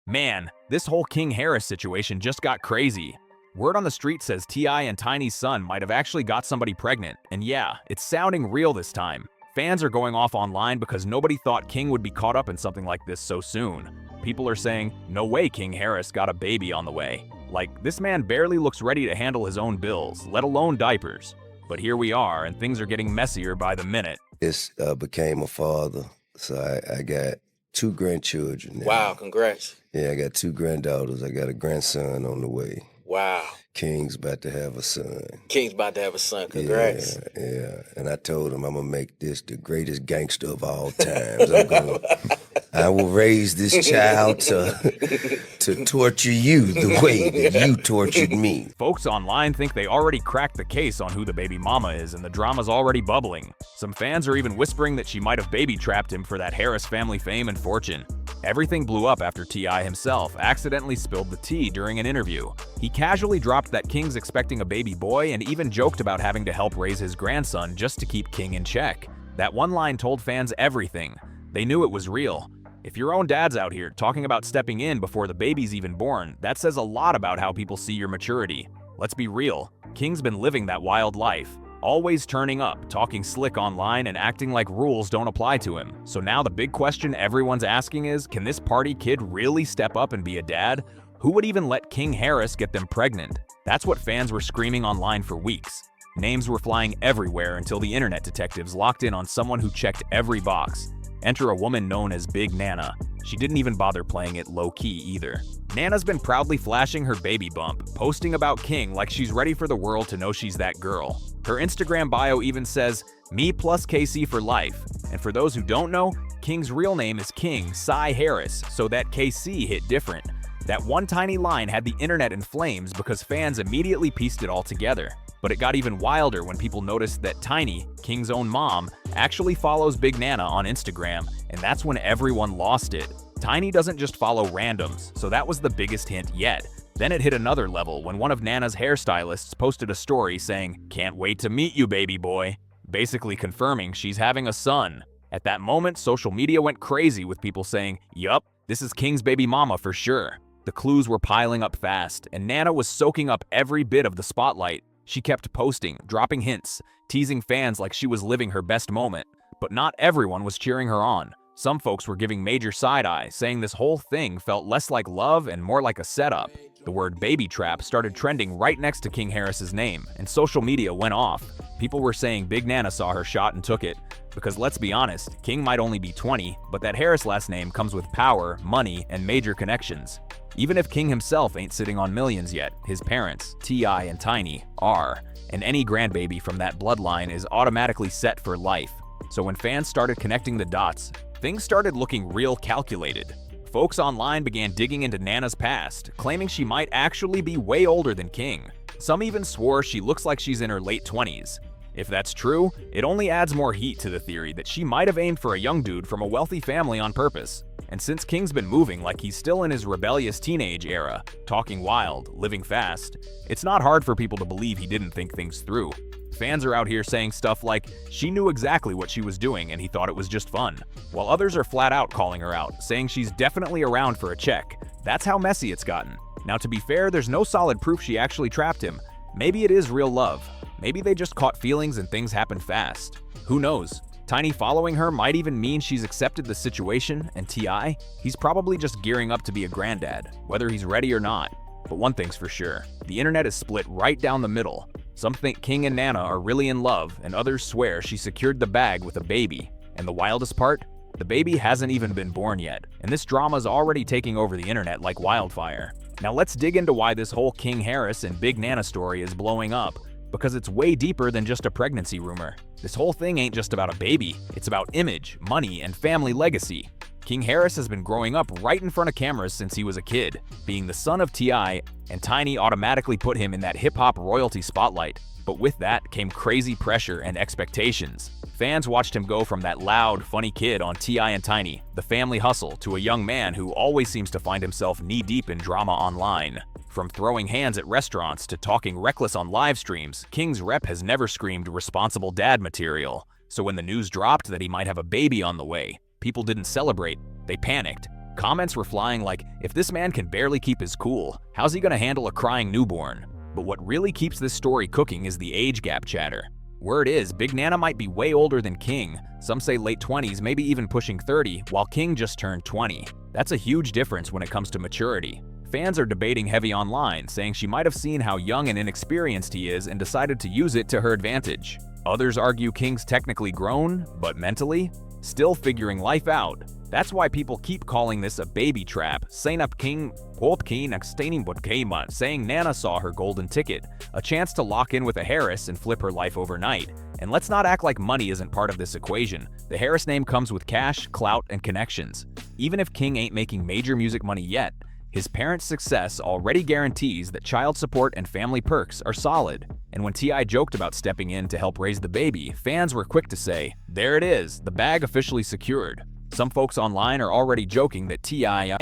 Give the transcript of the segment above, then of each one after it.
Man, this whole King Harris situation just got crazy. Word on the street says T.I. and Tiny's son might have actually got somebody pregnant, and yeah, it's sounding real this time. Fans are going off online because nobody thought King would be caught up in something like this so soon. People are saying, no way King Harris got a baby on the way. Like, this man barely looks ready to handle his own bills, let alone diapers. But here we are, and things are getting messier by the minute. Became a father, so I got 2 grandchildren now. Wow, congrats. Yeah, I got 2 granddaughters. I got a grandson on the way. Wow. King's about to have a son. King's about to have a son. Congrats. Yeah. And I told him I'm gonna make this the greatest gangster of all times. I will raise this child to torture you the way that you tortured me. Folks online think they already cracked the case on who the baby mama is, and the drama's already bubbling. Some fans are even whispering that she might have baby-trapped him for that Harris family fame and fortune. Everything blew up after T.I. himself accidentally spilled the tea during an interview. He casually dropped that King's expecting a baby boy and even joked about having to help raise his grandson just to keep King in check. That one line told fans everything. They knew it was real. If your own dad's out here talking about stepping in before the baby's even born, that says a lot about how people see your maturity. Let's be real, King's been living that wild life. Always turning up, talking slick online, and acting like rules don't apply to him. So now the big question everyone's asking is, can this party kid really step up and be a dad? Who would even let King Harris get them pregnant? That's what fans were screaming online for weeks. Names were flying everywhere until the internet detectives locked in on someone who checked every box. Enter a woman known as Big Nana. She didn't even bother playing it low-key either. Nana's been proudly flashing her baby bump, posting about King like she's ready for the world to know she's that girl. Her Instagram bio even says, "Me plus KC for life." And for those who don't know, King's real name is King Cy Harris, so that KC hit different. That one tiny line had the internet in flames because fans immediately pieced it all together. But it got even wilder when people noticed that Tiny, King's own mom, actually follows Big Nana on Instagram, and that's when everyone lost it. Tiny doesn't just follow randoms, so that was the biggest hint yet. Then it hit another level when one of Nana's hairstylists posted a story saying, "Can't wait to meet you, baby boy," basically confirming she's having a son. At that moment, social media went crazy with people saying, "Yup, this is King's baby mama for sure." The clues were piling up fast, and Nana was soaking up every bit of the spotlight. She kept posting, dropping hints, teasing fans like she was living her best moment. But not everyone was cheering her on. Some folks were giving major side-eye, saying this whole thing felt less like love and more like a setup. The word baby trap started trending right next to King Harris's name, and social media went off. People were saying Big Nana saw her shot and took it. Because let's be honest, King might only be 20, but that Harris last name comes with power, money, and major connections. Even if King himself ain't sitting on millions yet, his parents, T.I. and Tiny, are, and any grandbaby from that bloodline is automatically set for life. So when fans started connecting the dots, things started looking real calculated. Folks online began digging into Nana's past, claiming she might actually be way older than King. Some even swore she looks like she's in her late 20s. If that's true, it only adds more heat to the theory that she might have aimed for a young dude from a wealthy family on purpose. And since King's been moving like he's still in his rebellious teenage era, talking wild, living fast, it's not hard for people to believe he didn't think things through. Fans are out here saying stuff like, she knew exactly what she was doing and he thought it was just fun, while others are flat out calling her out, saying she's definitely around for a check. That's how messy it's gotten. Now to be fair, there's no solid proof she actually trapped him. Maybe it is real love. Maybe they just caught feelings and things happened fast. Who knows? Tiny following her might even mean she's accepted the situation, and T.I., he's probably just gearing up to be a granddad, whether he's ready or not. But one thing's for sure, the internet is split right down the middle. Some think King and Nana are really in love, and others swear she secured the bag with a baby. And the wildest part? The baby hasn't even been born yet, and this drama's already taking over the internet like wildfire. Now let's dig into why this whole King Harris and Big Nana story is blowing up. Because it's way deeper than just a pregnancy rumor. This whole thing ain't just about a baby, it's about image, money, and family legacy. King Harris has been growing up right in front of cameras since he was a kid, being the son of T.I., and Tiny automatically put him in that hip-hop royalty spotlight. But with that came crazy pressure and expectations. Fans watched him go from that loud, funny kid on T.I. and Tiny, the family hustle, to a young man who always seems to find himself knee-deep in drama online. From throwing hands at restaurants to talking reckless on live streams, King's rep has never screamed responsible dad material. So when the news dropped that he might have a baby on the way, people didn't celebrate, they panicked. Comments were flying like, if this man can barely keep his cool, how's he gonna handle a crying newborn? But what really keeps this story cooking is the age gap chatter. Word is, Big Nana might be way older than King. Some say late 20s, maybe even pushing 30, while King just turned 20. That's a huge difference when it comes to maturity. Fans are debating heavy online, saying she might have seen how young and inexperienced he is and decided to use it to her advantage. Others argue King's technically grown, but mentally, still figuring life out. That's why people keep calling this a baby trap, saying Nana saw her golden ticket, a chance to lock in with a Harris and flip her life overnight. And let's not act like money isn't part of this equation. The Harris name comes with cash, clout, and connections. Even if King ain't making major music money yet, his parents' success already guarantees that child support and family perks are solid. And when T.I. joked about stepping in to help raise the baby, fans were quick to say, there it is, the bag officially secured. Some folks online are already joking that T.I.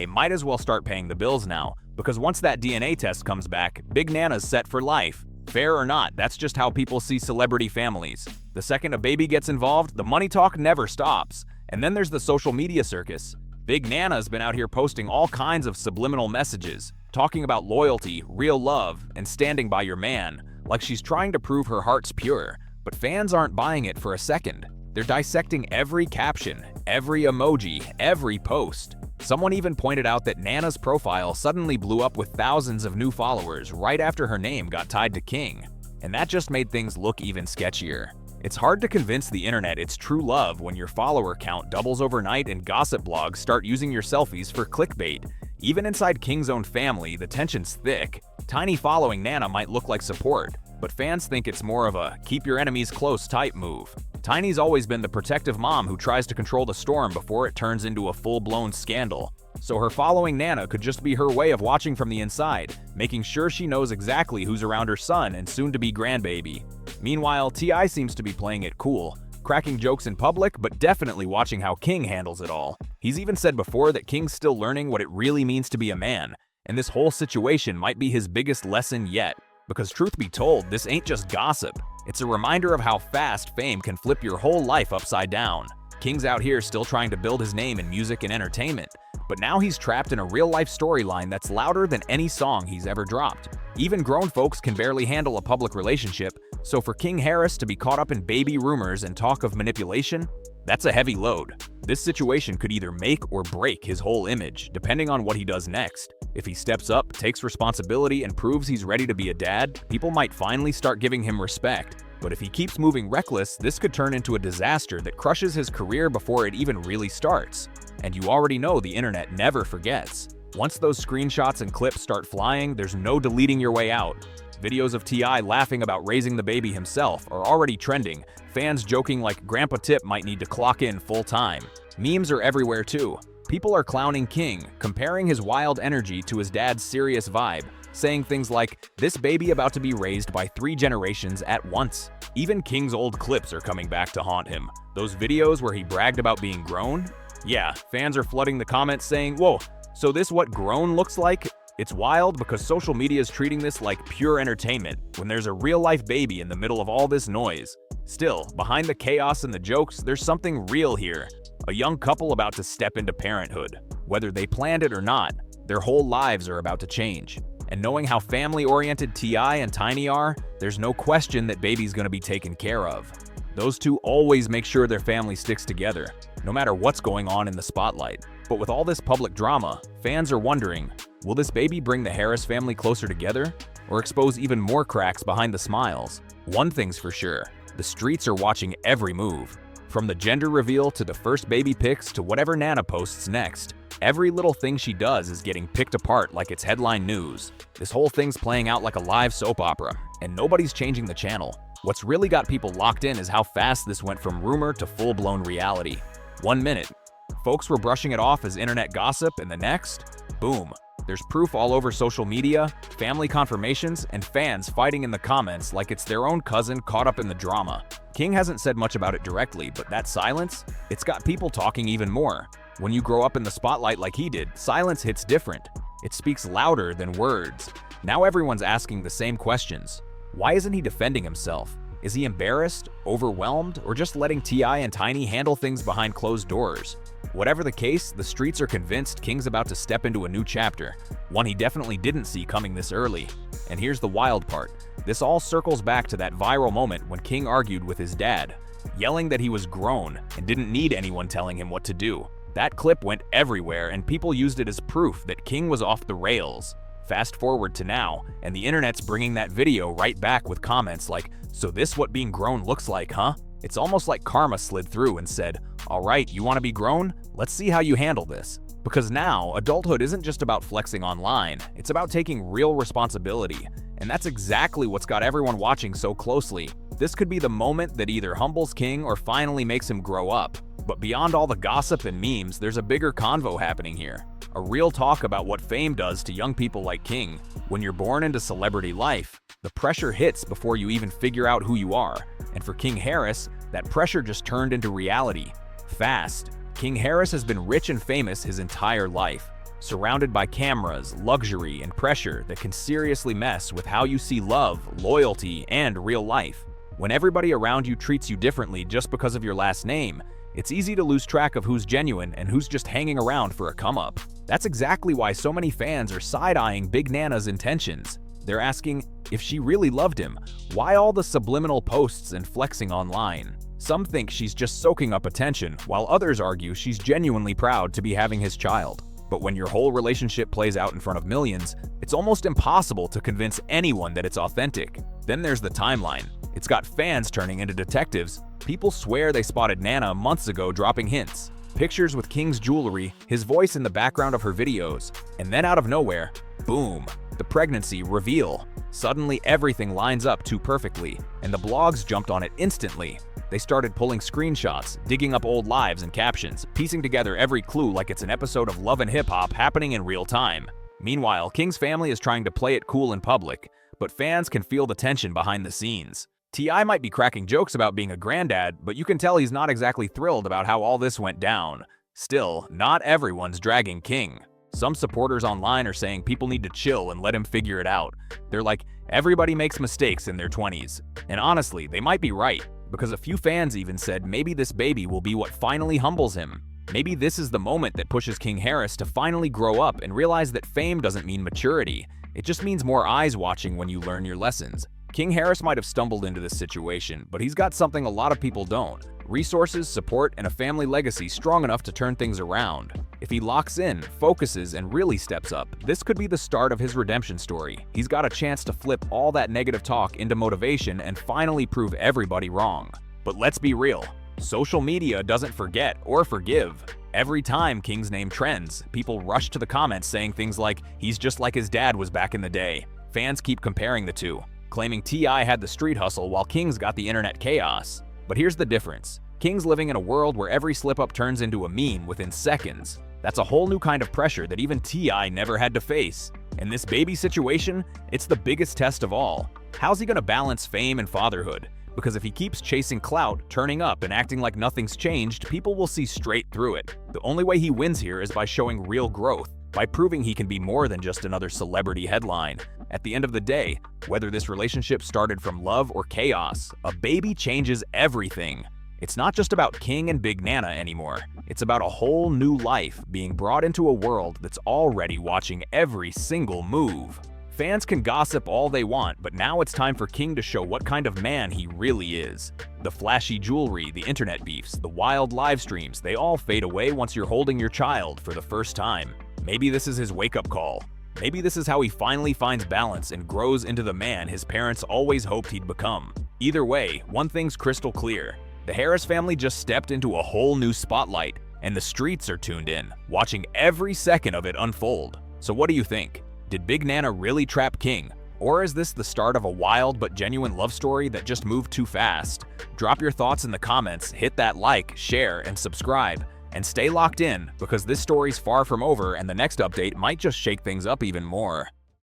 might as well start paying the bills now, because once that DNA test comes back, Big Nana's set for life. Fair or not, that's just how people see celebrity families. The second a baby gets involved, the money talk never stops. And then there's the social media circus. Big Nana's been out here posting all kinds of subliminal messages, talking about loyalty, real love, and standing by your man, like she's trying to prove her heart's pure. But fans aren't buying it for a second. They're dissecting every caption, every emoji, every post. Someone even pointed out that Nana's profile suddenly blew up with thousands of new followers right after her name got tied to King. And that just made things look even sketchier. It's hard to convince the internet it's true love when your follower count doubles overnight and gossip blogs start using your selfies for clickbait. Even inside King's own family, the tension's thick. Tiny following Nana might look like support, but fans think it's more of a keep your enemies close type move. Tiny's always been the protective mom who tries to control the storm before it turns into a full-blown scandal. So her following Nana could just be her way of watching from the inside, making sure she knows exactly who's around her son and soon-to-be grandbaby. Meanwhile, T.I. seems to be playing it cool, cracking jokes in public, but definitely watching how King handles it all. He's even said before that King's still learning what it really means to be a man, and this whole situation might be his biggest lesson yet. Because truth be told, this ain't just gossip. It's a reminder of how fast fame can flip your whole life upside down. King's out here still trying to build his name in music and entertainment, but now he's trapped in a real-life storyline that's louder than any song he's ever dropped. Even grown folks can barely handle a public relationship, so for King Harris to be caught up in baby rumors and talk of manipulation, that's a heavy load. This situation could either make or break his whole image, depending on what he does next. If he steps up, takes responsibility, and proves he's ready to be a dad, people might finally start giving him respect. But if he keeps moving reckless, this could turn into a disaster that crushes his career before it even really starts. And you already know the internet never forgets. Once those screenshots and clips start flying, there's no deleting your way out. Videos of T.I. laughing about raising the baby himself are already trending, fans joking like Grandpa Tip might need to clock in full-time. Memes are everywhere too. People are clowning King, comparing his wild energy to his dad's serious vibe, saying things like, this baby about to be raised by 3 generations at once. Even King's old clips are coming back to haunt him. Those videos where he bragged about being grown? Yeah, fans are flooding the comments saying, whoa, so this what grown looks like? It's wild because social media is treating this like pure entertainment, when there's a real-life baby in the middle of all this noise. Still, behind the chaos and the jokes, there's something real here. A young couple about to step into parenthood. Whether they planned it or not, their whole lives are about to change. And knowing how family-oriented T.I. and Tiny are, there's no question that baby's gonna be taken care of. Those two always make sure their family sticks together, no matter what's going on in the spotlight. But with all this public drama, fans are wondering, will this baby bring the Harris family closer together, or expose even more cracks behind the smiles? One thing's for sure, the streets are watching every move. From the gender reveal to the first baby pics to whatever Nana posts next, every little thing she does is getting picked apart like it's headline news. This whole thing's playing out like a live soap opera, and nobody's changing the channel. What's really got people locked in is how fast this went from rumor to full-blown reality. 1 minute, folks were brushing it off as internet gossip, and the next, boom. There's proof all over social media, family confirmations, and fans fighting in the comments like it's their own cousin caught up in the drama. King hasn't said much about it directly, but that silence, it's got people talking even more. When you grow up in the spotlight like he did, silence hits different. It speaks louder than words. Now everyone's asking the same questions. Why isn't he defending himself? Is he embarrassed, overwhelmed, or just letting T.I. and Tiny handle things behind closed doors? Whatever the case, the streets are convinced King's about to step into a new chapter, one he definitely didn't see coming this early. And here's the wild part. This all circles back to that viral moment when King argued with his dad, yelling that he was grown and didn't need anyone telling him what to do. That clip went everywhere and people used it as proof that King was off the rails. Fast forward to now, and the internet's bringing that video right back with comments like, "So this what being grown looks like, huh?" It's almost like karma slid through and said, "All right, you want to be grown? Let's see how you handle this." Because now, adulthood isn't just about flexing online, it's about taking real responsibility. And that's exactly what's got everyone watching so closely. This could be the moment that either humbles King or finally makes him grow up. But beyond all the gossip and memes, there's a bigger convo happening here. A real talk about what fame does to young people like King. When you're born into celebrity life, the pressure hits before you even figure out who you are. And for King Harris, that pressure just turned into reality. Fast. King Harris has been rich and famous his entire life, surrounded by cameras, luxury, and pressure that can seriously mess with how you see love, loyalty, and real life. When everybody around you treats you differently just because of your last name, it's easy to lose track of who's genuine and who's just hanging around for a come-up. That's exactly why so many fans are side-eyeing Big Nana's intentions. They're asking if she really loved him, why all the subliminal posts and flexing online? Some think she's just soaking up attention, while others argue she's genuinely proud to be having his child. But when your whole relationship plays out in front of millions, it's almost impossible to convince anyone that it's authentic. Then there's the timeline. It's got fans turning into detectives. People swear they spotted Nana months ago dropping hints. Pictures with King's jewelry, his voice in the background of her videos. And then out of nowhere, boom, the pregnancy reveal. Suddenly everything lines up too perfectly, and the blogs jumped on it instantly. They started pulling screenshots, digging up old lives and captions, piecing together every clue like it's an episode of Love and Hip Hop happening in real time. Meanwhile, King's family is trying to play it cool in public, but fans can feel the tension behind the scenes. T.I. might be cracking jokes about being a granddad, but you can tell he's not exactly thrilled about how all this went down. Still, not everyone's dragging King. Some supporters online are saying people need to chill and let him figure it out. They're like, everybody makes mistakes in their 20s. And honestly, they might be right, because a few fans even said maybe this baby will be what finally humbles him. Maybe this is the moment that pushes King Harris to finally grow up and realize that fame doesn't mean maturity. It just means more eyes watching when you learn your lessons. King Harris might have stumbled into this situation, but he's got something a lot of people don't: resources, support, and a family legacy strong enough to turn things around. If he locks in, focuses, and really steps up, this could be the start of his redemption story. He's got a chance to flip all that negative talk into motivation and finally prove everybody wrong. But let's be real, social media doesn't forget or forgive. Every time King's name trends, people rush to the comments saying things like, "He's just like his dad was back in the day." Fans keep comparing the two, claiming T.I. had the street hustle while King's got the internet chaos. But here's the difference. King's living in a world where every slip-up turns into a meme within seconds. That's a whole new kind of pressure that even T.I. never had to face. And this baby situation, it's the biggest test of all. How's he gonna balance fame and fatherhood? Because if he keeps chasing clout, turning up, and acting like nothing's changed, people will see straight through it. The only way he wins here is by showing real growth, by proving he can be more than just another celebrity headline. At the end of the day, whether this relationship started from love or chaos, a baby changes everything. It's not just about King and Big Nana anymore. It's about a whole new life being brought into a world that's already watching every single move. Fans can gossip all they want, but now it's time for King to show what kind of man he really is. The flashy jewelry, the internet beefs, the wild live streams, they all fade away once you're holding your child for the first time. Maybe this is his wake-up call. Maybe this is how he finally finds balance and grows into the man his parents always hoped he'd become. Either way, one thing's crystal clear. The Harris family just stepped into a whole new spotlight, and the streets are tuned in, watching every second of it unfold. So what do you think? Did Big Nana really trap King? Or is this the start of a wild but genuine love story that just moved too fast? Drop your thoughts in the comments, hit that like, share, and subscribe. And stay locked in, because this story's far from over and the next update might just shake things up even more.